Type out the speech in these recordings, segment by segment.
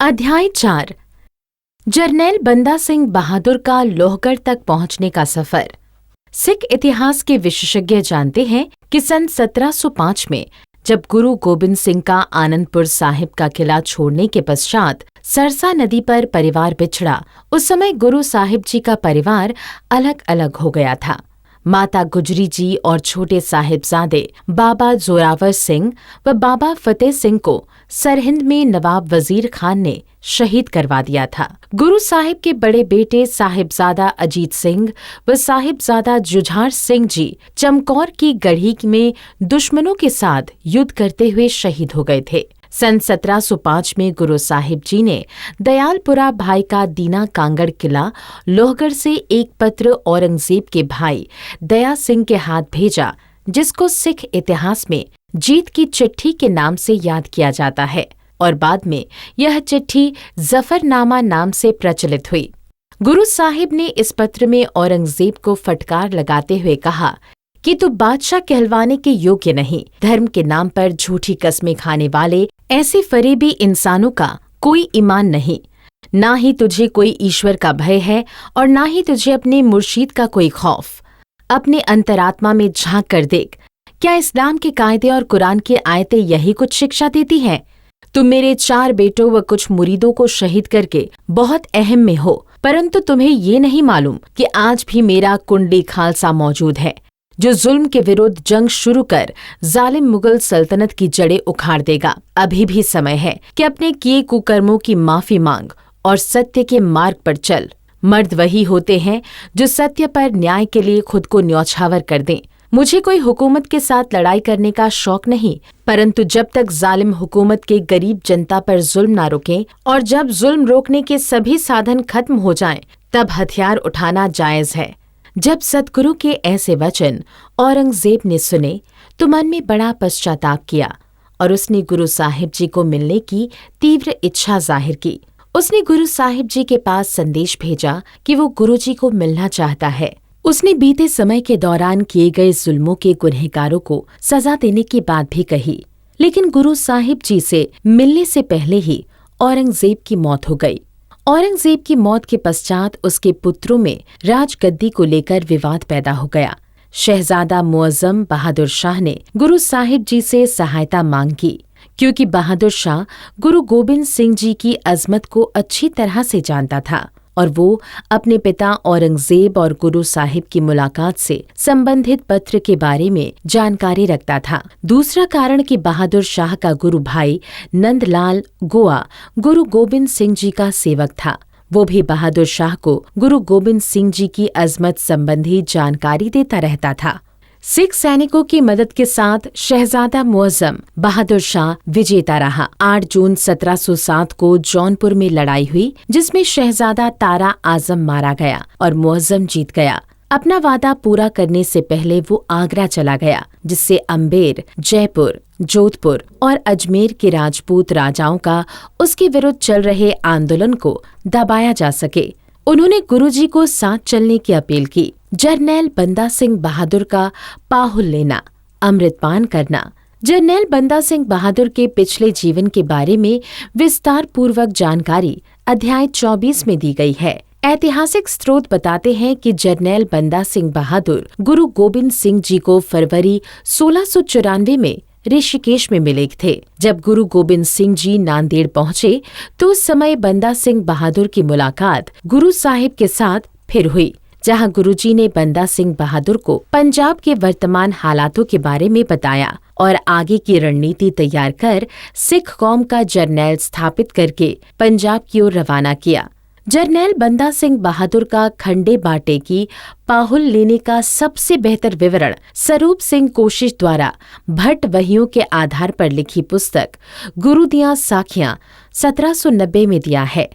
अध्याय 4। जरनैल बंदा सिंह बहादुर का लोहगढ़ तक पहुंचने का सफर। सिख इतिहास के विशेषज्ञ जानते हैं कि सन 1705 में जब गुरु गोबिंद सिंह का आनंदपुर साहिब का किला छोड़ने के पश्चात सरसा नदी पर परिवार बिछड़ा, उस समय गुरु साहिब जी का परिवार अलग अलग हो गया था। माता गुजरी जी और छोटे साहिबजादे बाबा जोरावर सिंह व बाबा फतेह सिंह को सरहिंद में नवाब वजीर खान ने शहीद करवा दिया था। गुरु साहिब के बड़े बेटे साहिबजादा अजीत सिंह व साहिबजादा जुझार सिंह जी चमकौर की गढ़ी में दुश्मनों के साथ युद्ध करते हुए शहीद हो गए थे। सन 1705 में गुरु साहिब जी ने दयालपुरा भाई का दीना कांगड़ किला लोहगढ़ से एक पत्र औरंगजेब के भाई दया सिंह के हाथ भेजा, जिसको सिख इतिहास में जीत की चिट्ठी के नाम से याद किया जाता है और बाद में यह चिट्ठी जफरनामा नाम से प्रचलित हुई। गुरु साहिब ने इस पत्र में औरंगजेब को फटकार लगाते हुए कहा कि तू बादशाह कहलवाने के योग्य नहीं। धर्म के नाम पर झूठी कस्में खाने वाले ऐसे फरेबी इंसानों का कोई ईमान नहीं। ना ही तुझे कोई ईश्वर का भय है और ना ही तुझे अपने मुर्शीद का कोई खौफ। अपने अंतरात्मा में झांक कर देख, क्या इस्लाम के कायदे और कुरान की आयतें यही कुछ शिक्षा देती हैं? तुम मेरे 4 बेटों व कुछ मुरीदों को शहीद करके बहुत अहम में हो, परंतु तुम्हें ये नहीं मालूम कि आज भी मेरा कुंडली खालसा मौजूद है, जो जुल्म के विरुद्ध जंग शुरू कर जालिम मुगल सल्तनत की जड़ें उखाड़ देगा। अभी भी समय है कि अपने किए कुकर्मों की माफी मांग और सत्य के मार्ग पर चल। मर्द वही होते हैं जो सत्य पर न्याय के लिए खुद को न्यौछावर कर दें। मुझे कोई हुकूमत के साथ लड़ाई करने का शौक नहीं, परंतु जब तक जालिम हुकूमत के गरीब जनता पर जुल्म ना रुकें और जब जुल्म रोकने के सभी साधन खत्म हो जाएं, तब हथियार उठाना जायज है। जब सतगुरु के ऐसे वचन औरंगजेब ने सुने तो मन में बड़ा पश्चाताप किया और उसने गुरु साहिब जी को मिलने की तीव्र इच्छा जाहिर की। उसने गुरु साहिब जी के पास संदेश भेजा कि वो गुरु जी को मिलना चाहता है। उसने बीते समय के दौरान किए गए जुल्मों के गुनहगारों को सजा देने की बात भी कही, लेकिन गुरु साहिब जी से मिलने से पहले ही औरंगजेब की मौत हो गई। औरंगजेब की मौत के पश्चात उसके पुत्रों में राजगद्दी को लेकर विवाद पैदा हो गया। शहजादा मुअज्जम बहादुर शाह ने गुरु साहिब जी से सहायता मांगी, क्योंकि बहादुर शाह गुरु गोबिंद सिंह जी की अजमत को अच्छी तरह से जानता था और वो अपने पिता औरंगजेब और गुरु साहिब की मुलाकात से संबंधित पत्र के बारे में जानकारी रखता था। दूसरा कारण कि बहादुर शाह का गुरु भाई नंदलाल गोआ गुरु गोबिंद सिंह जी का सेवक था। वो भी बहादुर शाह को गुरु गोबिंद सिंह जी की अजमत संबंधी जानकारी देता रहता था। सिख सैनिकों की मदद के साथ शहजादा मुअज्जम बहादुर शाह विजेता रहा। 8 जून 1707 को जौनपुर में लड़ाई हुई, जिसमें शहजादा तारा आजम मारा गया और मुअज्जम जीत गया। अपना वादा पूरा करने से पहले वो आगरा चला गया, जिससे अम्बेर, जयपुर, जोधपुर और अजमेर के राजपूत राजाओं का उसके विरुद्ध चल रहे आंदोलन को दबाया जा सके। उन्होंने गुरुजी को साथ चलने की अपील की। जरनैल बंदा सिंह बहादुर का पाहुल लेना, अमृतपान करना। जरनैल बंदा सिंह बहादुर के पिछले जीवन के बारे में विस्तार पूर्वक जानकारी अध्याय 24 में दी गई है। ऐतिहासिक स्रोत बताते हैं कि जरनैल बंदा सिंह बहादुर गुरु गोबिंद सिंह जी को फरवरी 1694 में ऋषिकेश में मिले थे। जब गुरु गोबिंद सिंह जी नांदेड़ पहुंचे तो उस समय बंदा सिंह बहादुर की मुलाकात गुरु साहिब के साथ फिर हुई, जहां गुरुजी ने बंदा सिंह बहादुर को पंजाब के वर्तमान हालातों के बारे में बताया और आगे की रणनीति तैयार कर सिख कौम का जरनैल स्थापित करके पंजाब की ओर रवाना किया। जरनैल बंदा सिंह बहादुर का खंडे बाटे की पाहुल लेने का सबसे बेहतर विवरण स्वरूप सिंह कोशिश द्वारा भट्ट वहियों के आधार पर लिखी पुस्तक गुरु दियां साखियां 1790 में दिया है।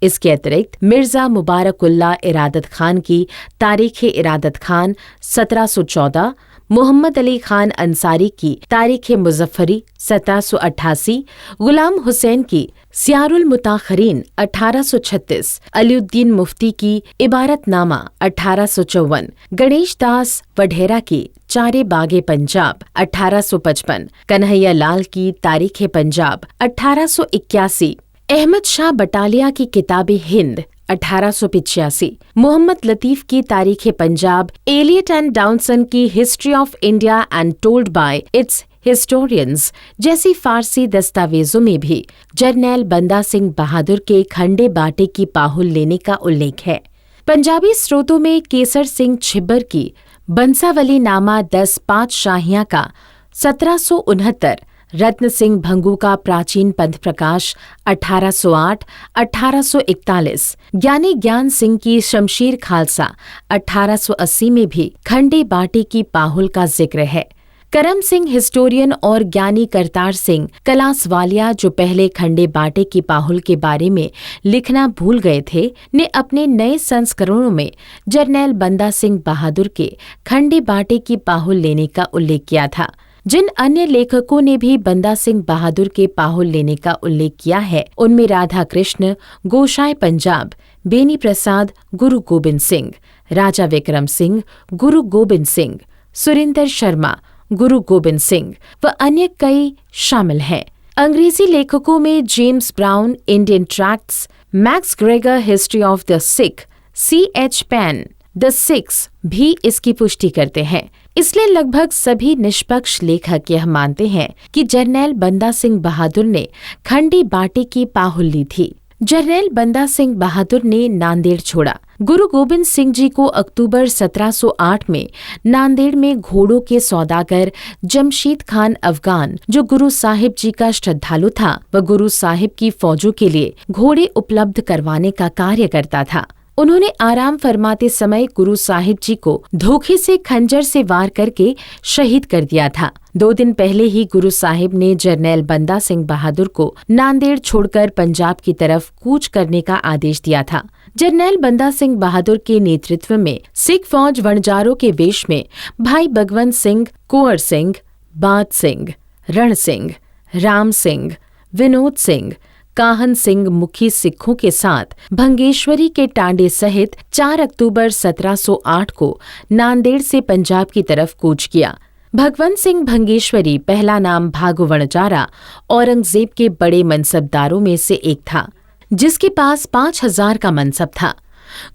इसके अतिरिक्त मिर्जा मुबारकुल्ला इरादत खान की तारीख़ इरादत खान 1714, मोहम्मद अली खान अंसारी की तारीख़ मुज़फ़्फ़री 1788, गुलाम हुसैन की सियारुल मुताखरीन 1836, अलीउद्दीन मुफ्ती की इबारतनामा 1854, गणेश दास वढेरा की चारे बागे पंजाब 1855, कन्हैया लाल की तारीख़ पंजाब 1881, अहमद शाह बटालिया की किताब हिंद 1885, मोहम्मद लतीफ की तारीख पंजाब, एलियट एंड डाउनसन की history of India and told by it's historians जैसी फारसी दस्तावेजों में भी जरनैल बंदा सिंह बहादुर के खंडे बाटे की पाहुल लेने का उल्लेख है। पंजाबी स्रोतों में केसर सिंह छिब्बर की बंसावली नामा 10 पातशाहियां का 1769, रत्न सिंह भंगू का प्राचीन पंथ प्रकाश 1808, 1841, ज्ञानी ज्ञान सिंह की शमशीर खालसा 1880 में भी खंडे बाटे की पाहुल का जिक्र है। करम सिंह हिस्टोरियन और ज्ञानी करतार सिंह कलासवालिया, जो पहले खंडे बाटे की पाहुल के बारे में लिखना भूल गए थे, ने अपने नए संस्करणों में जरनैल बंदा सिंह बहादुर के खंडे बाटे की पाहुल लेने का उल्लेख किया था। जिन अन्य लेखकों ने भी बंदा सिंह बहादुर के पाहुल लेने का उल्लेख किया है, उनमें राधा कृष्ण, गोशाय पंजाब, बेनी प्रसाद, गुरु गोबिंद सिंह, राजा विक्रम सिंह, गुरु गोबिंद सिंह, सुरिंदर शर्मा, गुरु गोबिंद सिंह व अन्य कई शामिल हैं। अंग्रेजी लेखकों में James Brown, Indian tracts, Max Gregor, history of the Sikh, C.H. Payne, the Sikhs भी इसकी पुष्टि करते हैं। इसलिए लगभग सभी निष्पक्ष लेखक यह मानते हैं कि जरनैल बंदा सिंह बहादुर ने खंडे बाटे की पाहुल ली थी। जरनैल बंदा सिंह बहादुर ने नांदेड़ छोड़ा। गुरु गोबिंद सिंह जी को अक्टूबर 1708 में नांदेड़ में घोड़ों के सौदागर जमशीद खान अफगान, जो गुरु साहिब जी का श्रद्धालु था, वह गुरु साहिब की फौजों के लिए घोड़े उपलब्ध करवाने का कार्य करता था। उन्होंने आराम फरमाते समय गुरु साहिब जी को धोखे से खंजर से वार करके शहीद कर दिया था। 2 दिन पहले ही गुरु साहिब ने जरनैल बंदा सिंह बहादुर को नांदेड़ छोड़कर पंजाब की तरफ कूच करने का आदेश दिया था। जरनैल बंदा सिंह बहादुर के नेतृत्व में सिख फौज वणजारों के वेश में भाई भगवंत सिंह, कुंवर सिंह, बात सिंह, रण सिंह, राम सिंह, विनोद सिंह, काहन सिंह मुखी सिखों के साथ भंगेश्वरी के टांडे सहित 4 अक्टूबर 1708 को नांदेड़ से पंजाब की तरफ कूच किया। भगवंत सिंह भंगेश्वरी, पहला नाम भागु वणजारा, औरंगजेब के बड़े मनसबदारों में से एक था, जिसके पास 5000 का मनसब था।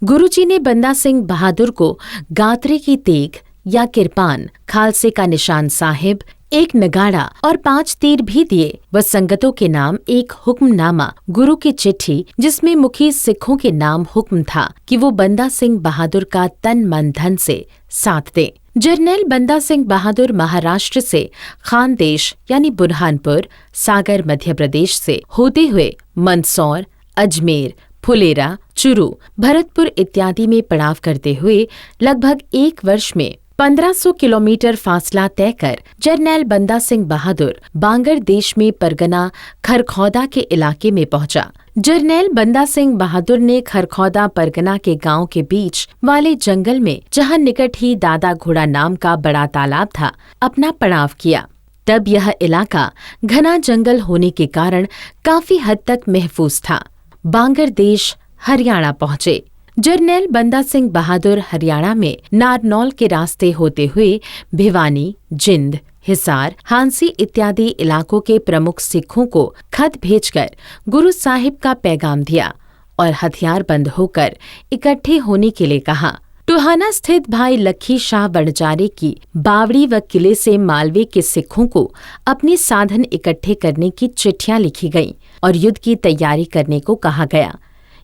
गुरुजी ने बंदा सिंह बहादुर को गात्रे की तेग या किरपान, खालसे का निशान साहिब, एक नगाड़ा और 5 तीर भी दिए व संगतों के नाम एक हुक्मनामा, गुरु की चिट्ठी, जिसमें मुखी सिखों के नाम हुक्म था कि वो बंदा सिंह बहादुर का तन मन धन से साथ दें। जरनैल बंदा सिंह बहादुर महाराष्ट्र से खानदेश यानी बुरहानपुर, सागर मध्य प्रदेश से होते हुए मंदसौर, अजमेर, फुलेरा, चुरू, भरतपुर इत्यादि में पड़ाव करते हुए लगभग 1 वर्ष में 1500 किलोमीटर फासला तय कर जरनैल बंदा सिंह बहादुर बांगर देश में परगना खरखौदा के इलाके में पहुंचा। जरनैल बंदा सिंह बहादुर ने खरखौदा परगना के गांव के बीच वाले जंगल में, जहां निकट ही दादा घोड़ा नाम का बड़ा तालाब था, अपना पड़ाव किया। तब यह इलाका घना जंगल होने के कारण काफी हद तक महफूज था। बांगर देश हरियाणा पहुंचे। जरनैल बंदा सिंह बहादुर हरियाणा में नारनौल के रास्ते होते हुए भिवानी, जिंद, हिसार, हांसी इत्यादि इलाकों के प्रमुख सिखों को खत भेजकर गुरु साहिब का पैगाम दिया और हथियारबंद होकर इकट्ठे होने के लिए कहा। टोहाना स्थित भाई लखी शाह वणजारे की बावड़ी व किले से मालवे के सिखों को अपने साधन इकट्ठे करने की चिट्ठियां लिखी गईं और युद्ध की तैयारी करने को कहा गया।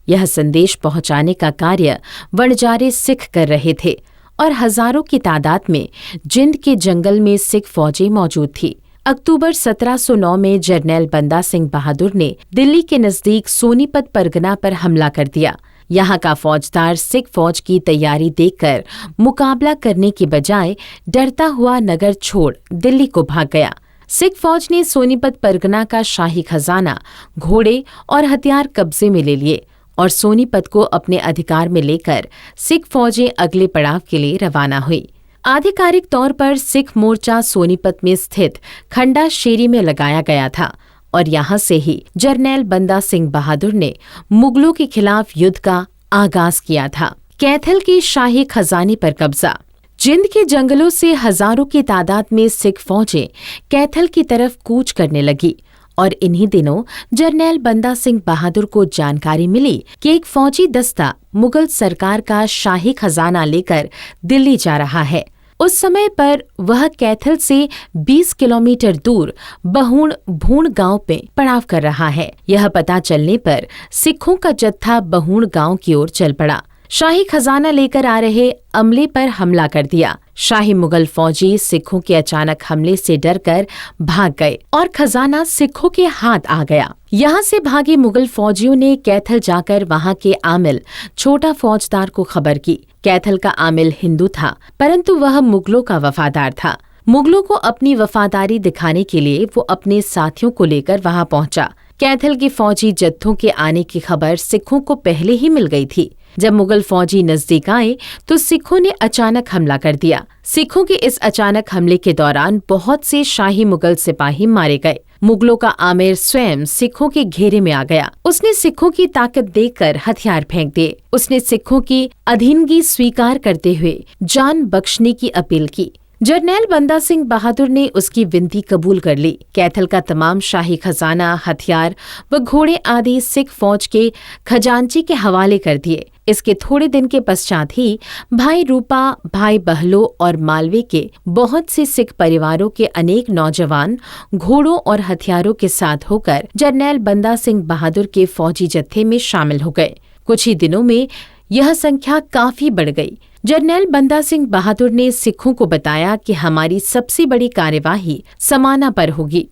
यह संदेश पहुंचाने का कार्य वणजारे सिख कर रहे थे और हजारों की तादाद में जिंद के जंगल में सिख फौजें मौजूद थी। अक्टूबर 1709 में जरनैल बंदा सिंह बहादुर ने दिल्ली के नजदीक सोनीपत परगना पर हमला कर दिया। यहाँ का फौजदार सिख फौज की तैयारी देखकर मुकाबला करने के बजाय डरता हुआ नगर छोड़ दिल्ली को भाग गया। सिख फौज ने सोनीपत परगना का शाही खजाना, घोड़े और हथियार कब्जे में ले लिए और सोनीपत को अपने अधिकार में लेकर सिख फौजें अगले पड़ाव के लिए रवाना हुई। आधिकारिक तौर पर सिख मोर्चा सोनीपत में स्थित खंडा शेरी में लगाया गया था और यहाँ से ही जरनैल बंदा सिंह बहादुर ने मुगलों के खिलाफ युद्ध का आगाज किया था। कैथल की शाही खजाने पर कब्जा। जिंद के जंगलों से हजारों की तादाद में सिख फौजें कैथल की तरफ कूच करने लगी और इन्हीं दिनों जरनैल बंदा सिंह बहादुर को जानकारी मिली कि एक फौजी दस्ता मुगल सरकार का शाही खजाना लेकर दिल्ली जा रहा है। उस समय पर वह कैथल से 20 किलोमीटर दूर बहूण भूण गांव में पड़ाव कर रहा है। यह पता चलने पर सिखों का जत्था बहूण गांव की ओर चल पड़ा। शाही खजाना लेकर आ रहे अमले पर हमला कर दिया। शाही मुगल फौजी सिखों के अचानक हमले से डरकर भाग गए और खजाना सिखों के हाथ आ गया। यहाँ से भागे मुगल फौजियों ने कैथल जाकर वहाँ के आमिल छोटा फौजदार को खबर की। कैथल का आमिल हिंदू था, परंतु वह मुगलों का वफादार था। मुगलों को अपनी वफादारी दिखाने के लिए वो अपने साथियों को लेकर वहाँ पहुंचा। कैथल के फौजी जत्थों के आने की खबर सिखों को पहले ही मिल गई थी। जब मुगल फौजी नजदीक आए तो सिखों ने अचानक हमला कर दिया। सिखों के इस अचानक हमले के दौरान बहुत से शाही मुगल सिपाही मारे गए। मुगलों का आमिर स्वयं सिखों के घेरे में आ गया। उसने सिखों की ताकत देखकर हथियार फेंक दिए। उसने सिखों की अधीनगी स्वीकार करते हुए जान बख्शने की अपील की। जरनैल बंदा सिंह बहादुर ने उसकी विनती कबूल कर ली। कैथल का तमाम शाही खजाना, हथियार व घोड़े आदि सिख फौज के खजांची के हवाले कर दिए। इसके थोड़े दिन के पश्चात ही भाई रूपा, भाई बहलो और मालवे के बहुत से सिख परिवारों के अनेक नौजवान घोड़ों और हथियारों के साथ होकर जरनैल बंदा सिंह बहादुर के फौजी जत्थे में शामिल हो गए। कुछ ही दिनों में यह संख्या काफी बढ़ गई। जरनैल बंदा सिंह बहादुर ने सिखों को बताया कि हमारी सबसे बड़ी कार्यवाही समाना पर होगी।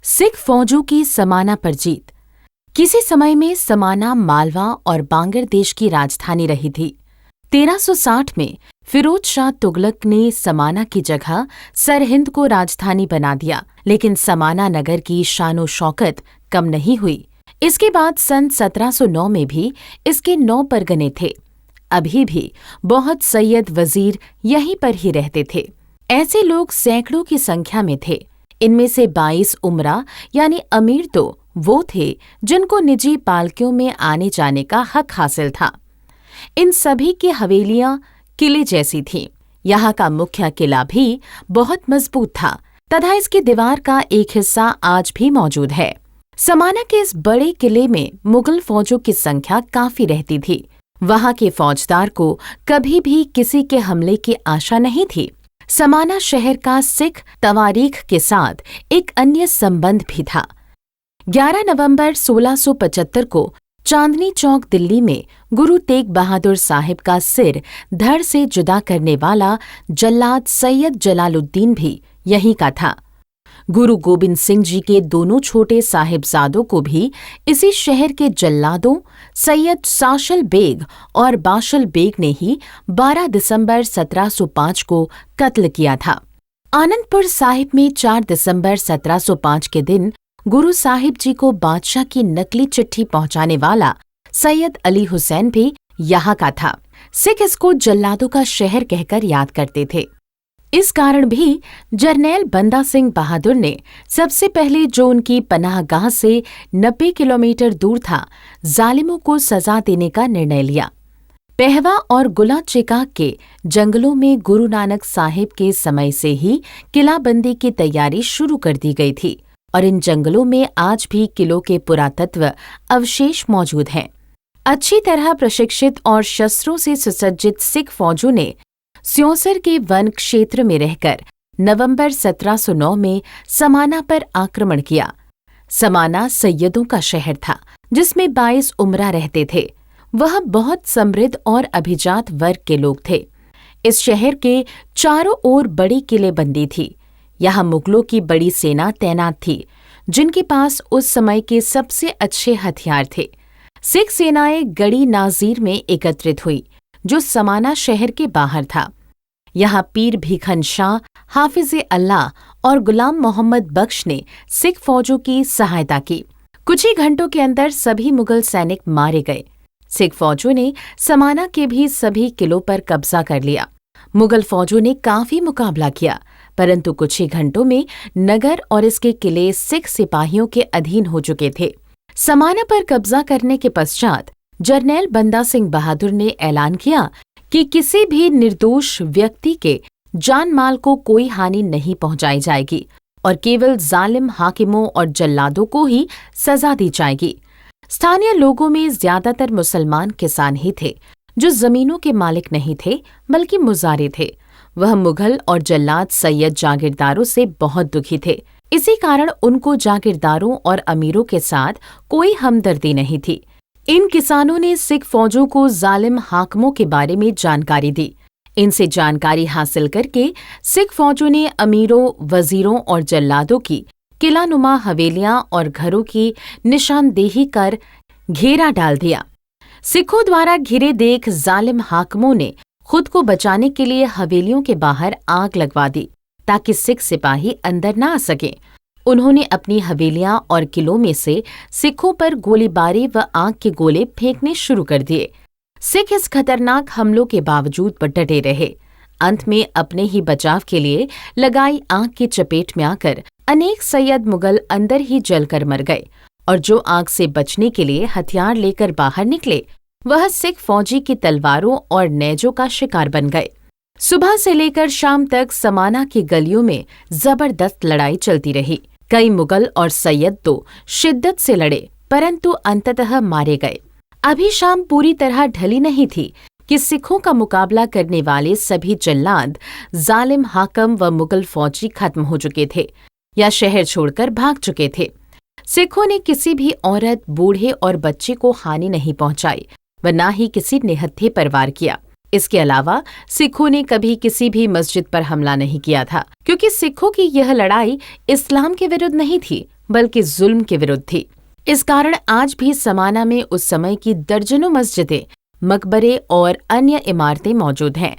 सिख फौजों की समाना पर जीत। किसी समय में समाना मालवा और बांगर देश की राजधानी रही थी। 1360 में फिरोज शाह तुगलक ने समाना की जगह सरहिंद को राजधानी बना दिया, लेकिन समाना नगर की शानो शौकत कम नहीं हुई। इसके बाद सन 1709 में भी इसके 9 परगने थे। अभी भी बहुत सैयद वजीर यहीं पर ही रहते थे। ऐसे लोग सैकड़ों की संख्या में थे। इनमें से 22 उमरा यानी अमीर तो वो थे जिनको निजी पालकियों में आने जाने का हक हासिल था। इन सभी की हवेलियां किले जैसी थीं। यहाँ का मुख्य किला भी बहुत मजबूत था तथा इसकी दीवार का एक हिस्सा आज भी मौजूद है। समाना के इस बड़े किले में मुगल फौजों की संख्या काफी रहती थी। वहां के फौजदार को कभी भी किसी के हमले की आशा नहीं थी। समाना शहर का सिख तवारीख के साथ एक अन्य संबंध भी था। 11 नवंबर 1675 को चांदनी चौक दिल्ली में गुरु तेग बहादुर साहिब का सिर धड़ से जुदा करने वाला जल्लाद सैयद जलालुद्दीन भी यहीं का था। गुरु गोबिंद सिंह जी के दोनों छोटे साहिबजादों को भी इसी शहर के जल्लादों सैयद साशल बेग और बाशल बेग ने ही 12 दिसंबर 1705 को कत्ल किया था। आनंदपुर साहिब में 4 दिसंबर 1705 के दिन गुरु साहिब जी को बादशाह की नकली चिट्ठी पहुंचाने वाला सैयद अली हुसैन भी यहाँ का था। सिख इसको जल्लादों का शहर कहकर याद करते थे। इस कारण भी जरनैल बंदा सिंह बहादुर ने सबसे पहले जो उनकी पनाहगाह से 90 किलोमीटर दूर था, जालिमों को सजा देने का निर्णय लिया। पहवा और गुला चिकाक के जंगलों में गुरु नानक साहिब के समय से ही किलाबंदी की तैयारी शुरू कर दी गई थी और इन जंगलों में आज भी किलों के पुरातत्व अवशेष मौजूद हैं। अच्छी तरह प्रशिक्षित और शस्त्रों से सुसज्जित सिख फौजों ने स्योसर के वन क्षेत्र में रहकर नवंबर 1709 में समाना पर आक्रमण किया। समाना सैयदों का शहर था जिसमें 22 उमरा रहते थे। वह बहुत समृद्ध और अभिजात वर्ग के लोग थे। इस शहर के चारों ओर बड़ी किलेबंदी थी। यहाँ मुगलों की बड़ी सेना तैनात थी जिनके पास उस समय के सबसे अच्छे हथियार थे। सिख सेनाएं गड़ी नाजीर में एकत्रित हुई जो समाना शहर के बाहर था। यहाँ पीर भीखन शाह, हाफिज अल्लाह और गुलाम मोहम्मद बख्श ने सिख फौजों की सहायता की। कुछ ही घंटों के अंदर सभी मुगल सैनिक मारे गए। सिख फौजों ने समाना के भी सभी किलों पर कब्जा कर लिया। मुगल फौजों ने काफी मुकाबला किया, परंतु कुछ ही घंटों में नगर और इसके किले सिख सिपाहियों के अधीन हो चुके थे। समाना पर कब्जा करने के पश्चात जरनैल बंदा सिंह बहादुर ने ऐलान किया कि किसी भी निर्दोष व्यक्ति के जान माल को कोई हानि नहीं पहुंचाई जाएगी और केवल जालिम हाकिमों और जल्लादों को ही सजा दी जाएगी। स्थानीय लोगों में ज्यादातर मुसलमान किसान ही थे, जो जमीनों के मालिक नहीं थे बल्कि मुजारे थे। वह मुगल और जल्लाद सैयद जागीरदारों से बहुत दुखी थे। इसी कारण उनको जागीरदारों और अमीरों के साथ कोई हमदर्दी नहीं थी। इन किसानों ने सिख फौजों को जालिम हाकिमों के बारे में जानकारी दी। इनसे जानकारी हासिल करके सिख फौजों ने अमीरों, वजीरों और जल्लादों की किलानुमा हवेलियां और घरों की निशानदेही कर घेरा डाल दिया। सिखों द्वारा घिरे देख जालिम हाकिमों ने खुद को बचाने के लिए हवेलियों के बाहर आग लगवा दी, ताकि सिख सिपाही अंदर न आ सकें। उन्होंने अपनी हवेलियां और किलों में से सिखों पर गोलीबारी व आग के गोले फेंकने शुरू कर दिए। सिख इस खतरनाक हमलों के बावजूद डटे रहे। अंत में अपने ही बचाव के लिए लगाई आग की चपेट में आकर अनेक सैयद मुगल अंदर ही जलकर मर गए, और जो आग से बचने के लिए हथियार लेकर बाहर निकले, वह सिख फौजी की तलवारों और नेजों का शिकार बन गए। सुबह से लेकर शाम तक समाना की गलियों में जबरदस्त लड़ाई चलती रही। कई मुगल और सैयद तो शिद्दत से लड़े, परंतु अंततः मारे गए। अभी शाम पूरी तरह ढली नहीं थी कि सिखों का मुकाबला करने वाले सभी जल्लाद, जालिम हाकिम व मुगल फौजी खत्म हो चुके थे या शहर छोड़कर भाग चुके थे। सिखों ने किसी भी औरत, बूढ़े और बच्चे को हानि नहीं पहुंचाई व न ही किसी निहत्थे पर वार किया। इसके अलावा सिखों ने कभी किसी भी मस्जिद पर हमला नहीं किया था, क्योंकि सिखों की यह लड़ाई इस्लाम के विरुद्ध नहीं थी बल्कि जुल्म के विरुद्ध थी। इस कारण आज भी समाना में उस समय की दर्जनों मस्जिदें, मकबरे और अन्य इमारतें मौजूद हैं।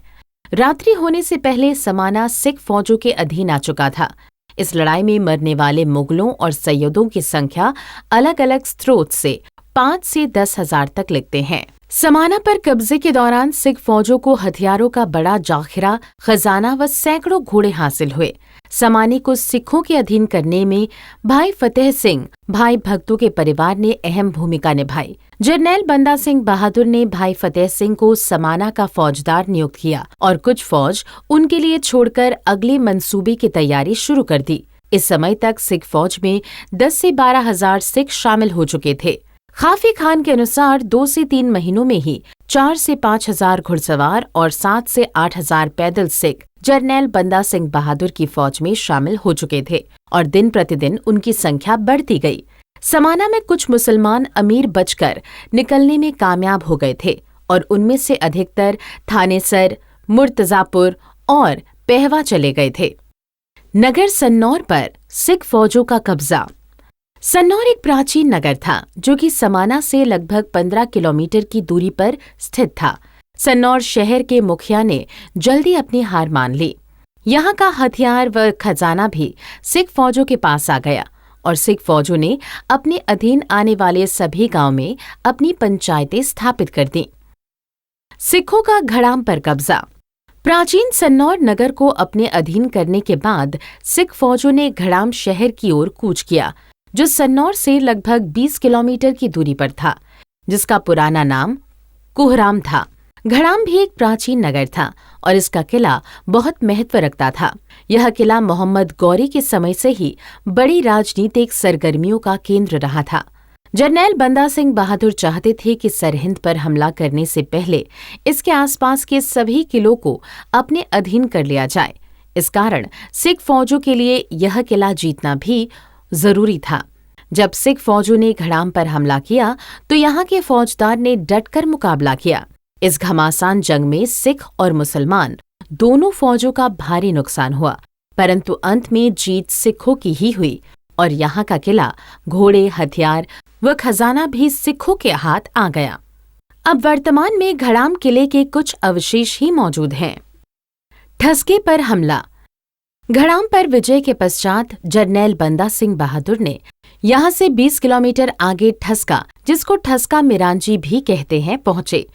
रात्रि होने से पहले समाना सिख फौजों के अधीन आ चुका था। इस लड़ाई में मरने वाले मुगलों और सैयदों की संख्या अलग अलग स्रोत से 5 से 10,000 तक लिखते हैं। समाना पर कब्जे के दौरान सिख फौजों को हथियारों का बड़ा जाखिरा, खजाना व सैकड़ों घोड़े हासिल हुए। समाने को सिखों के अधीन करने में भाई फतेह सिंह, भाई भक्तू के परिवार ने अहम भूमिका निभाई। जरनैल बंदा सिंह बहादुर ने भाई फतेह सिंह को समाना का फौजदार नियुक्त किया और कुछ फौज उनके लिए छोड़कर अगले मंसूबे की तैयारी शुरू कर दी। इस समय तक सिख फौज में 10 से 12,000 सिख शामिल हो चुके थे। खाफी खान के अनुसार 2 से 3 महीनों में ही 4 से 5,000 घुड़सवार और 7 से 8,000 पैदल सिख जरनैल बंदा सिंह बहादुर की फौज में शामिल हो चुके थे और दिन प्रतिदिन उनकी संख्या बढ़ती गई। समाना में कुछ मुसलमान अमीर बचकर निकलने में कामयाब हो गए थे और उनमें से अधिकतर थानेसर, मुर्तजापुर और पहवा चले गए थे। नगर सन्नौर पर सिख फौजों का कब्जा। सन्नौर एक प्राचीन नगर था जो कि समाना से लगभग 15 किलोमीटर की दूरी पर स्थित था। सन्नौर शहर के मुखिया ने जल्दी अपनी हार मान ली। यहाँ का हथियार व खजाना भी सिख फौजों के पास आ गया और सिख फौजों ने अपने अधीन आने वाले सभी गांव में अपनी पंचायतें स्थापित कर दी। सिखों का घड़ाम पर कब्जा। प्राचीन सन्नौर नगर को अपने अधीन करने के बाद सिख फौजों ने घड़ाम शहर की ओर कूच किया, जो सन्नौर से लगभग 20 किलोमीटर की दूरी पर था, जिसका पुराना नाम कुहराम था। घड़ाम भी एक प्राचीन नगर था और इसका किला बहुत महत्व रखता था। यह किला मोहम्मद गौरी के समय से ही बड़ी राजनीतिक सरगर्मियों का केंद्र रहा था। जरनैल बंदा सिंह बहादुर चाहते थे कि सरहिंद पर हमला करने से पहले इसके आसपास के सभी किलों को अपने अधीन कर लिया जाए। इस कारण सिख फौजों के लिए यह किला जीतना भी जरूरी था। जब सिख फौजों ने घड़ाम पर हमला किया तो यहाँ के फौजदार ने डटकर मुकाबला किया। इस घमासान जंग में सिख और मुसलमान दोनों फौजों का भारी नुकसान हुआ, परंतु अंत में जीत सिखों की ही हुई और यहाँ का किला, घोड़े, हथियार व खजाना भी सिखों के हाथ आ गया। अब वर्तमान में घड़ाम किले के कुछ अवशेष ही मौजूद हैं। ठसके पर हमला। घड़ाम पर विजय के पश्चात जरनैल बंदा सिंह बहादुर ने यहाँ से 20 किलोमीटर आगे ठसका, जिसको ठसका मिरांजी भी कहते हैं, पहुंचे।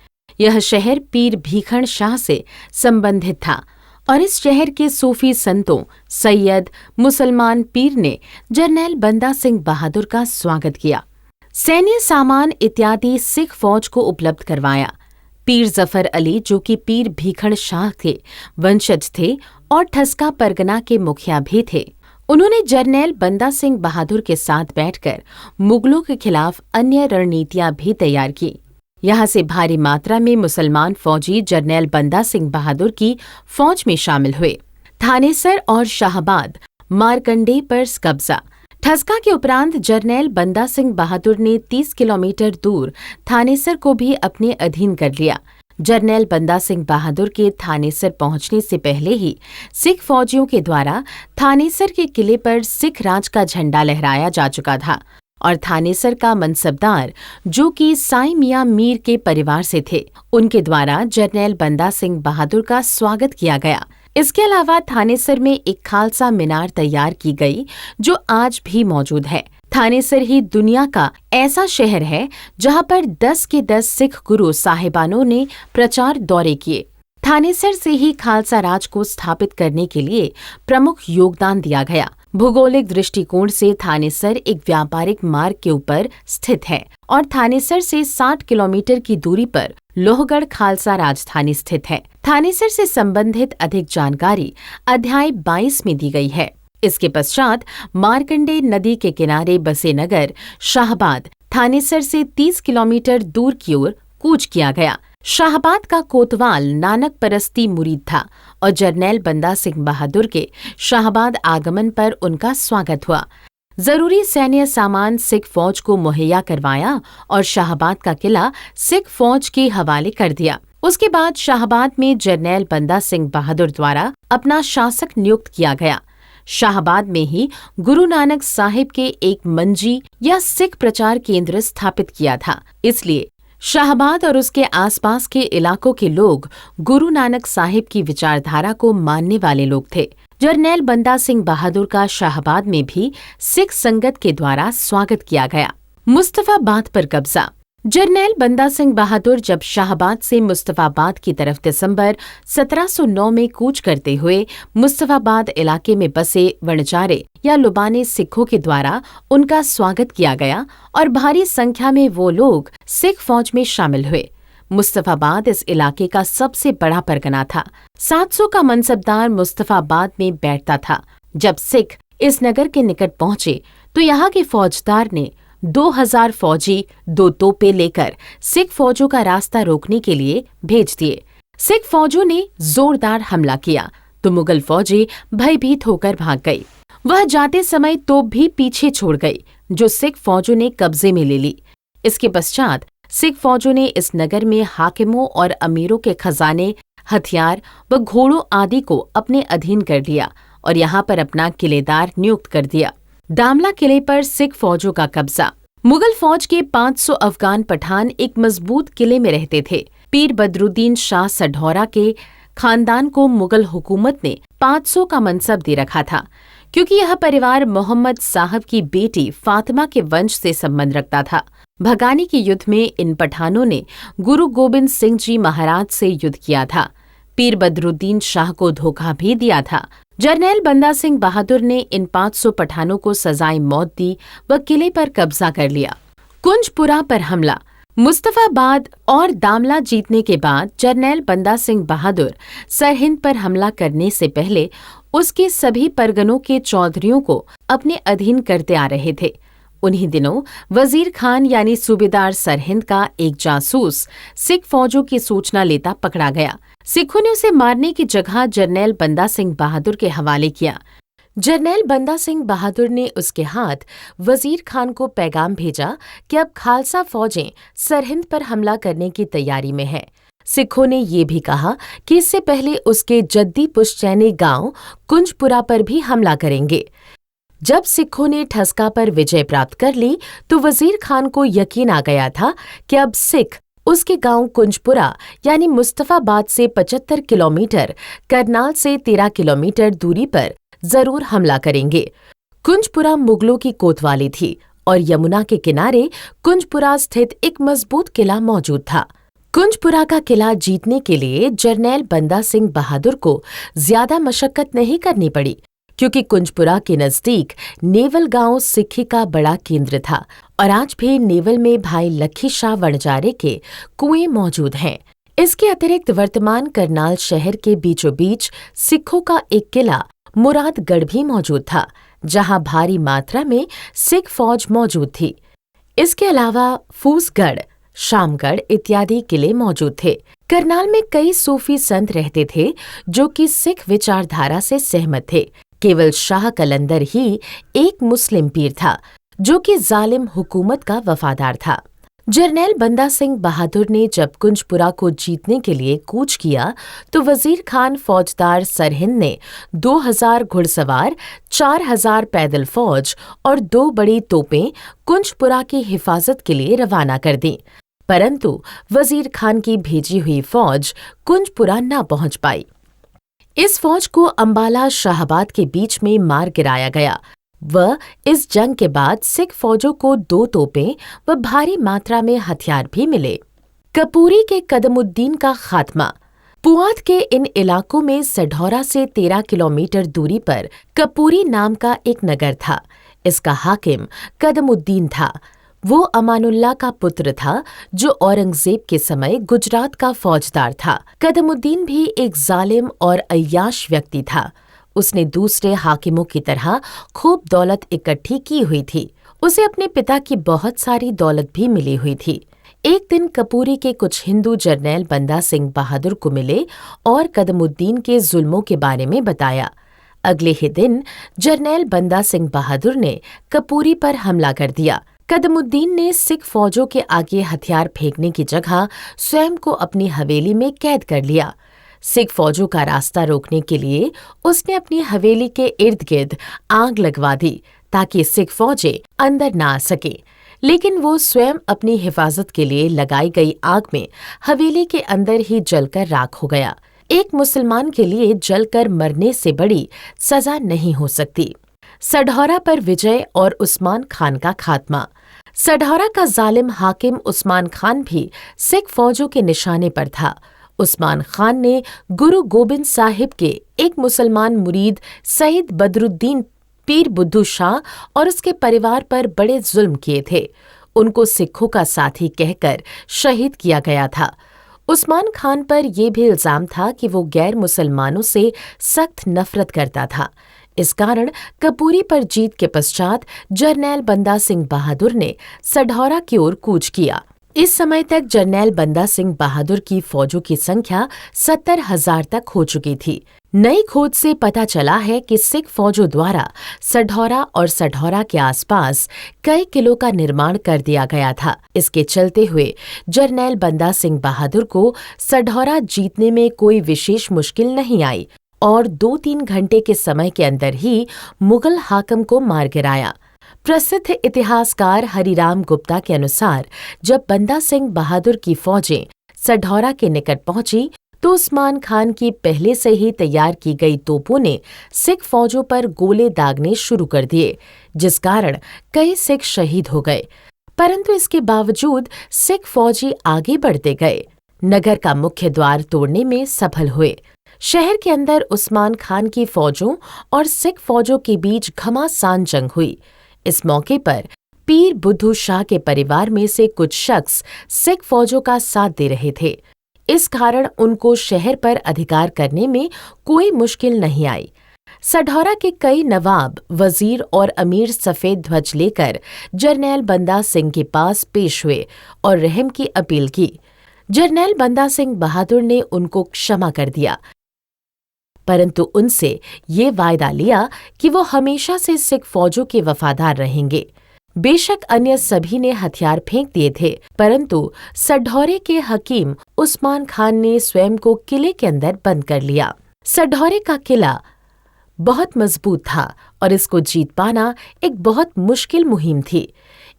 यह शहर पीर भीखण शाह से संबंधित था और इस शहर के सूफी संतों, सैयद, मुसलमान पीर ने जरनैल बंदा सिंह बहादुर का स्वागत किया, सैन्य सामान इत्यादि सिख फौज को उपलब्ध करवाया। पीर जफर अली, जो कि पीर भीखण शाह के वंशज थे और ठसका परगना के मुखिया भी थे, उन्होंने जरनैल बंदा सिंह बहादुर के साथ बैठकर मुगलों के खिलाफ अन्य रणनीतियां भी तैयार की। यहाँ से भारी मात्रा में मुसलमान फौजी जरनैल बंदा सिंह बहादुर की फौज में शामिल हुए। थानेसर और शाहबाद मारकंडे पर कब्जा। ठस्का के उपरांत जरनैल बंदा सिंह बहादुर ने 30 किलोमीटर दूर थानेसर को भी अपने अधीन कर लिया। जरनैल बंदा सिंह बहादुर के थानेसर पहुंचने से पहले ही सिख फौजियों के द्वारा थानेसर के किले पर सिख राज का झंडा लहराया जा चुका था और थानेसर का मनसबदार, जो कि साईं मियां मीर के परिवार से थे, उनके द्वारा जरनैल बंदा सिंह बहादुर का स्वागत किया गया। इसके अलावा थानेसर में एक खालसा मीनार तैयार की गई, जो आज भी मौजूद है। थानेसर ही दुनिया का ऐसा शहर है जहां पर 10 के 10 सिख गुरु साहिबानों ने प्रचार दौरे किए। थानेसर से ही खालसा राज को स्थापित करने के लिए प्रमुख योगदान दिया गया। भूगोलिक दृष्टिकोण से थानेसर एक व्यापारिक मार्ग के ऊपर स्थित है और थानेसर से 60 किलोमीटर की दूरी पर लोहगढ़ खालसा राजधानी स्थित है। थानेसर से संबंधित अधिक जानकारी अध्याय 22 में दी गई है। इसके पश्चात मारकंडे नदी के किनारे बसे नगर शाहबाद थानेसर से 30 किलोमीटर दूर की ओर कूच किया गया। शाहबाद का कोतवाल नानक परस्ती मुरीद था और जरनैल बंदा सिंह बहादुर के शाहबाद आगमन पर उनका स्वागत हुआ। जरूरी सैन्य सामान सिख फौज को मुहैया करवाया और शाहबाद का किला सिख फौज के हवाले कर दिया। उसके बाद शाहबाद में जरनैल बंदा सिंह बहादुर द्वारा अपना शासक नियुक्त किया गया। शाहबाद में ही गुरु नानक साहिब के एक मंजी या सिख प्रचार केंद्र स्थापित किया था। इसलिए शाहबाद और उसके आसपास के इलाकों के लोग गुरु नानक साहिब की विचारधारा को मानने वाले लोग थे। जरनैल बंदा सिंह बहादुर का शाहबाद में भी सिख संगत के द्वारा स्वागत किया गया। मुस्तफाबाद पर कब्जा। जरनैल बंदा सिंह बहादुर जब शाहबाद से मुस्तफाबाद की तरफ दिसंबर 1709 में कूच करते हुए मुस्तफाबाद इलाके में बसे वणजारे या लुबाने सिखों के द्वारा उनका स्वागत किया गया और भारी संख्या में वो लोग सिख फौज में शामिल हुए। मुस्तफाबाद इस इलाके का सबसे बड़ा परगना था। 700 का मनसबदार मुस्तफाबाद में बैठता था। जब सिख इस नगर के निकट पहुंचे तो यहाँ के फौजदार ने 2000 फौजी 2 तोपे लेकर सिख फौजों का रास्ता रोकने के लिए भेज दिए। सिख फौजों ने जोरदार हमला किया तो मुगल फौजी भयभीत होकर भाग गई। वह जाते समय तोप भी पीछे छोड़ गई, जो सिख फौजों ने कब्जे में ले ली। इसके पश्चात सिख फौजों ने इस नगर में हाकिमों और अमीरों के खजाने, हथियार व घोड़ों आदि को अपने अधीन कर लिया और यहाँ पर अपना किलेदार नियुक्त कर दिया। दामला किले पर सिख फौजों का कब्जा। मुगल फौज के 500 अफगान पठान एक मजबूत किले में रहते थे। पीर बदरुद्दीन शाह सढौरा के खानदान को मुगल हुकूमत ने 500 का मनसब दे रखा था, क्योंकि यह परिवार मोहम्मद साहब की बेटी फातिमा के वंश से संबंध रखता था। भगानी के युद्ध में इन पठानों ने गुरु गोबिंद सिंह जी महाराज से युद्ध किया था। पीर बदरुद्दीन शाह को धोखा भी दिया था। जरनैल बंदा सिंह बहादुर ने इन 500 पठानों को सजाए मौत दी व किले पर कब्जा कर लिया। कुंजपुरा पर हमला। मुस्तफाबाद और दामला जीतने के बाद जरनैल बंदा सिंह बहादुर सरहिंद पर हमला करने से पहले उसके सभी परगनों के चौधरियों को अपने अधीन करते आ रहे थे। उन्हीं दिनों वजीर खान यानी सूबेदार सरहिंद का एक जासूस सिख फौजों की सूचना लेता पकड़ा गया। सिखों ने उसे मारने की जगह जरनैल बंदा सिंह बहादुर के हवाले किया। जरनैल बंदा सिंह बहादुर ने उसके हाथ वजीर खान को पैगाम भेजा कि अब खालसा फौजें सरहिंद पर हमला करने की तैयारी में हैं। सिखों ने ये भी कहा कि इससे पहले उसके जद्दी पुश्तैनी गांव कुंजपुरा पर भी हमला करेंगे। जब सिखों ने ठस्का पर विजय प्राप्त कर ली तो वजीर खान को यकीन आ गया था कि अब सिख उसके गांव कुंजपुरा यानी मुस्तफाबाद से 75 किलोमीटर, करनाल से 13 किलोमीटर दूरी पर जरूर हमला करेंगे। कुंजपुरा मुगलों की कोतवाली थी और यमुना के किनारे कुंजपुरा स्थित एक मजबूत किला मौजूद था। कुंजपुरा का किला जीतने के लिए जरनैल बंदा सिंह बहादुर को ज्यादा मशक्कत नहीं करनी पड़ी, क्योंकि कुंजपुरा के नजदीक नेवल गांव सिक्खी का बड़ा केंद्र था और आज भी नेवल में भाई लखी शाह वणजारे के कुएं मौजूद हैं। इसके अतिरिक्त वर्तमान करनाल शहर के बीचों बीच सिखों का एक किला मुरादगढ़ भी मौजूद था। जहां भारी मात्रा में सिख फौज मौजूद थी। इसके अलावा फूसगढ़, शामगढ़ इत्यादि किले मौजूद थे। करनाल में कई सूफी संत रहते थे जो कि सिख विचारधारा से सहमत थे। केवल शाह कलंदर ही एक मुस्लिम पीर था जो कि जालिम हुकूमत का वफादार था। जरनैल बंदा सिंह बहादुर ने जब कुंजपुरा को जीतने के लिए कूच किया तो वजीर खान फौजदार सरहिंद ने 2000 घुड़सवार, 4000 पैदल फौज और 2 बड़ी तोपें कुंजपुरा की हिफाजत के लिए रवाना कर दी। परंतु वजीर खान की भेजी हुई फौज कुंजपुरा न पहुंच पाई। इस फौज को अंबाला शाहबाद के बीच में मार गिराया गया। इस जंग के बाद सिख फौजों को 2 तोपें व भारी मात्रा में हथियार भी मिले। कपूरी के कदमुद्दीन का खात्मा। पुआध के इन इलाकों में सढौरा से 13 किलोमीटर दूरी पर कपूरी नाम का एक नगर था। इसका हाकिम कदमुद्दीन था। वो अमानुल्लाह का पुत्र था जो औरंगजेब के समय गुजरात का फौजदार था। कदमुद्दीन भी एक जालिम और अय्याश व्यक्ति था। उसने दूसरे हाकिमों की तरह खूब दौलत इकट्ठी की हुई थी। उसे अपने पिता की बहुत सारी दौलत भी मिली हुई थी। एक दिन कपूरी के कुछ हिंदू जरनैल बंदा सिंह बहादुर को मिले और कदमुद्दीन के जुल्मों के बारे में बताया। अगले ही दिन जरनैल बंदा सिंह बहादुर ने कपूरी पर हमला कर दिया। कदमुद्दीन ने सिख फौजों के आगे हथियार फेंकने की जगह स्वयं को अपनी हवेली में कैद कर लिया। सिख फौजों का रास्ता रोकने के लिए उसने अपनी हवेली के इर्द गिर्द आग लगवा दी ताकि सिख फौजें अंदर न आ सके। लेकिन वो स्वयं अपनी हिफाजत के लिए लगाई गई आग में हवेली के अंदर ही जलकर राख हो गया। एक मुसलमान के लिए जलकर मरने से बड़ी सजा नहीं हो सकती। सढौरा पर विजय और उस्मान खान का खात्मा। सढौरा का जालिम हाकिम उस्मान खान भी सिख फौजों के निशाने पर था। उस्मान खान ने गुरु गोबिंद साहिब के एक मुसलमान मुरीद सईद बदरुद्दीन पीर बुद्धू शाह और उसके परिवार पर बड़े जुल्म किए थे। उनको सिखों का साथी कहकर शहीद किया गया था। उस्मान खान पर यह भी इल्जाम था कि वो गैर मुसलमानों से सख्त नफरत करता था। इस कारण कपूरी पर जीत के पश्चात जरनैल बंदा सिंह बहादुर ने सढौरा की ओर कूच किया। इस समय तक जरनैल बंदा सिंह बहादुर की फौजों की संख्या 70,000 तक हो चुकी थी। नई खोज से पता चला है कि सिख फौजों द्वारा सढौरा और सढौरा के आसपास कई किलों का निर्माण कर दिया गया था। इसके चलते हुए जरनैल बंदा सिंह बहादुर को सढौरा जीतने में कोई विशेष मुश्किल नहीं आई और 2-3 घंटे के समय के अंदर ही मुगल हाकिम को मार गिराया। प्रसिद्ध इतिहासकार हरिराम गुप्ता के अनुसार जब बंदा सिंह बहादुर की फौजें सढौरा के निकट पहुंची तो उस्मान खान की पहले से ही तैयार की गई तोपों ने सिख फौजों पर गोले दागने शुरू कर दिए, जिस कारण कई सिख शहीद हो गए। परंतु इसके बावजूद सिख फौजी आगे बढ़ते गए। नगर का मुख्य द्वार तोड़ने में सफल हुए। शहर के अंदर उस्मान खान की फौजों और सिख फौजों के बीच घमासान जंग हुई। इस मौके पर पीर बुद्धू शाह के परिवार में से कुछ शख्स सिख फौजों का साथ दे रहे थे। इस कारण उनको शहर पर अधिकार करने में कोई मुश्किल नहीं आई। सढौरा के कई नवाब, वजीर और अमीर सफेद ध्वज लेकर जरनैल बंदा सिंह के पास पेश हुए और रहम की अपील की। जरनैल बंदा सिंह बहादुर ने उनको क्षमा कर दिया, परंतु उनसे ये वायदा लिया कि वो हमेशा से सिख फौजों के वफादार रहेंगे। बेशक अन्य सभी ने हथियार फेंक दिए थे, परंतु सढौरे के हकीम उस्मान खान ने स्वयं को किले के अंदर बंद कर लिया। सढौरे का किला बहुत मजबूत था और इसको जीत पाना एक बहुत मुश्किल मुहिम थी।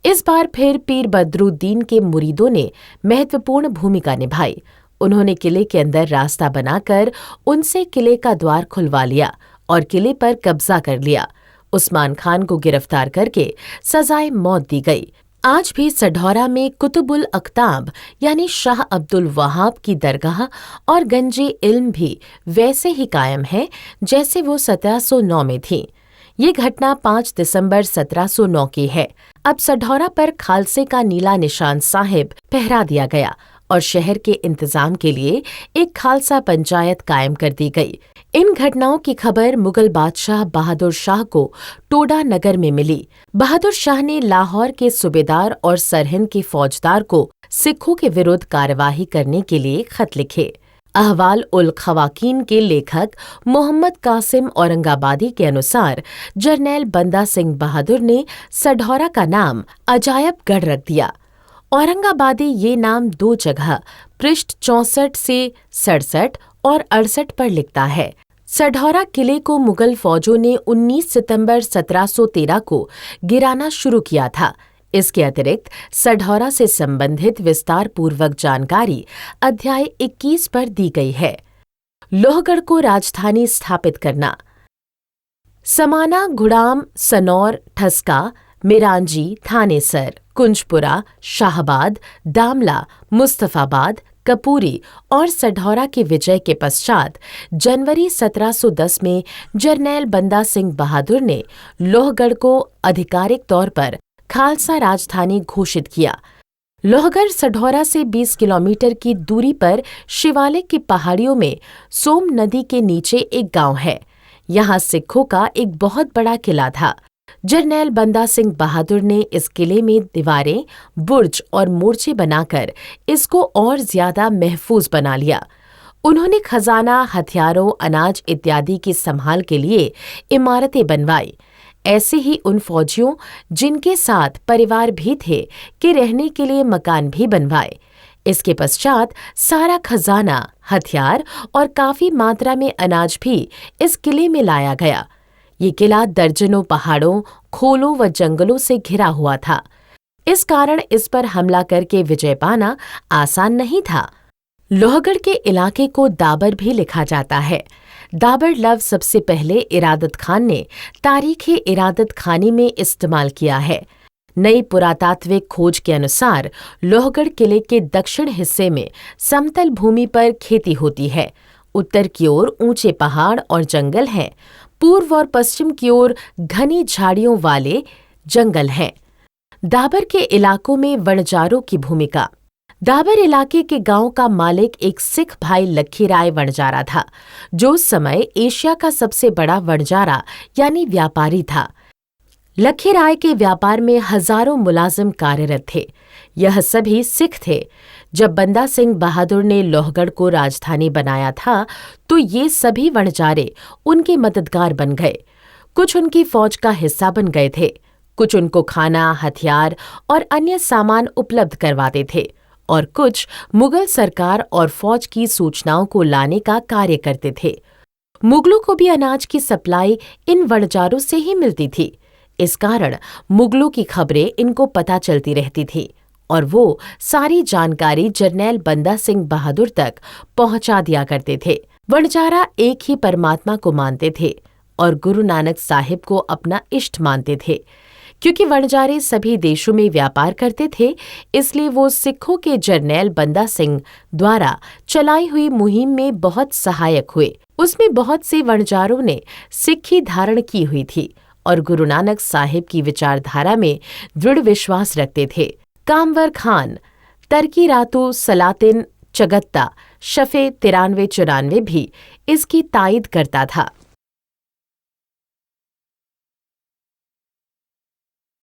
इस बार फिर पीर बदरुद्दीन के मुरीदों ने महत्वपूर्ण भूमिका निभाई। उन्होंने किले के अंदर रास्ता बनाकर उनसे किले का द्वार खुलवा लिया और किले पर कब्जा कर लिया। उस्मान खान को गिरफ्तार करके सजाए मौत दी गई। आज भी सढौरा में कुतुबुल अख्ताब यानी शाह अब्दुल वहाब की दरगाह और गंजे इल्म भी वैसे ही कायम है जैसे वो 1709 में थी। ये घटना 5 दिसंबर 1709 की है। अब सढौरा पर खालसे का नीला निशान साहिब पहरा दिया गया और शहर के इंतजाम के लिए एक खालसा पंचायत कायम कर दी गई। इन घटनाओं की खबर मुगल बादशाह बहादुर शाह को टोडा नगर में मिली। बहादुर शाह ने लाहौर के सूबेदार और सरहिंद के फौजदार को सिखों के विरुद्ध कार्यवाही करने के लिए खत लिखे। अहवाल उल खवाकीन के लेखक मोहम्मद कासिम औरंगाबादी के अनुसार जरनैल बंदा सिंह बहादुर ने सढौरा का नाम अजायबगढ़ रख दिया। औरंगाबादी ये नाम 2 जगह पृष्ठ 64 से 67 और 68 पर लिखता है। सढौरा किले को मुगल फौजों ने 19 सितंबर 1713 को गिराना शुरू किया था। इसके अतिरिक्त सढौरा से संबंधित विस्तार पूर्वक जानकारी अध्याय 21 पर दी गई है। लोहगढ़ को राजधानी स्थापित करना। समाना, गुड़ाम, सनौर, ठस्का, मिरांजी, थानेसर, कुंजपुरा, शाहबाद, दामला, मुस्तफाबाद, कपूरी और सढौरा की विजय के पश्चात जनवरी 1710 में जरनैल बंदा सिंह बहादुर ने लोहगढ़ को आधिकारिक तौर पर खालसा राजधानी घोषित किया। लोहगढ़ सढौरा से 20 किलोमीटर की दूरी पर शिवालिक की पहाड़ियों में सोम नदी के नीचे एक गांव है। यहाँ सिखों का एक बहुत बड़ा किला था। जरनैल बंदा सिंह बहादुर ने इस किले में दीवारें, बुर्ज और मोर्चे बनाकर इसको और ज्यादा महफूज बना लिया। उन्होंने खजाना, हथियारों, अनाज इत्यादि की संभाल के लिए इमारतें बनवाई। ऐसे ही उन फौजियों जिनके साथ परिवार भी थे के रहने के लिए मकान भी बनवाए। इसके पश्चात सारा खजाना, हथियार और काफी मात्रा में अनाज भी इस किले में लाया गया। ये किला दर्जनों पहाड़ों, खोलों व जंगलों से घिरा हुआ था। इस कारण इस पर हमला करके विजय पाना आसान नहीं था। लोहगढ़ के इलाके को दाबर भी लिखा जाता है। दाबर लफ्ज सबसे पहले इरादत खान ने तारीख़ इरादत खानी में इस्तेमाल किया है। नई पुरातात्विक खोज के अनुसार लोहगढ़ किले के दक्षिण हिस्से में समतल भूमि पर खेती होती है। उत्तर की ओर ऊंचे पहाड़ और जंगल हैं। पूर्व और पश्चिम की ओर घनी झाड़ियों वाले जंगल हैं। दाबर के इलाकों में वणजारों की भूमिका। दाबर इलाके के गांव का मालिक एक सिख भाई लखीराय वणजारा था, जो उस समय एशिया का सबसे बड़ा वणजारा यानी व्यापारी था। लखीराय के व्यापार में हजारों मुलाजिम कार्यरत थे। यह सभी सिख थे। जब बंदा सिंह बहादुर ने लोहगढ़ को राजधानी बनाया था तो ये सभी वणजारे उनके मददगार बन गए। कुछ उनकी फौज का हिस्सा बन गए थे, कुछ उनको खाना, हथियार और अन्य सामान उपलब्ध करवाते थे और कुछ मुगल सरकार और फौज की सूचनाओं को लाने का कार्य करते थे। मुगलों को भी अनाज की सप्लाई इन वणजारों से ही मिलती थी। इस कारण मुगलों की खबरें इनको पता चलती रहती थी और वो सारी जानकारी जरनैल बंदा सिंह बहादुर तक पहुंचा दिया करते थे। वणजारा एक ही परमात्मा को मानते थे और गुरु नानक साहिब को अपना इष्ट मानते थे। क्योंकि वणजारे सभी देशों में व्यापार करते थे, इसलिए वो सिखों के जरनैल बंदा सिंह द्वारा चलाई हुई मुहिम में बहुत सहायक हुए। उसमें बहुत से वणजारों ने सिक्खी धारण की हुई थी और गुरु नानक साहिब की विचारधारा में दृढ़ विश्वास रखते थे। कामवर खान, तरकी रातू, सलातिन, चगत्ता, शफे 93-94 भी इसकी तायद करता था।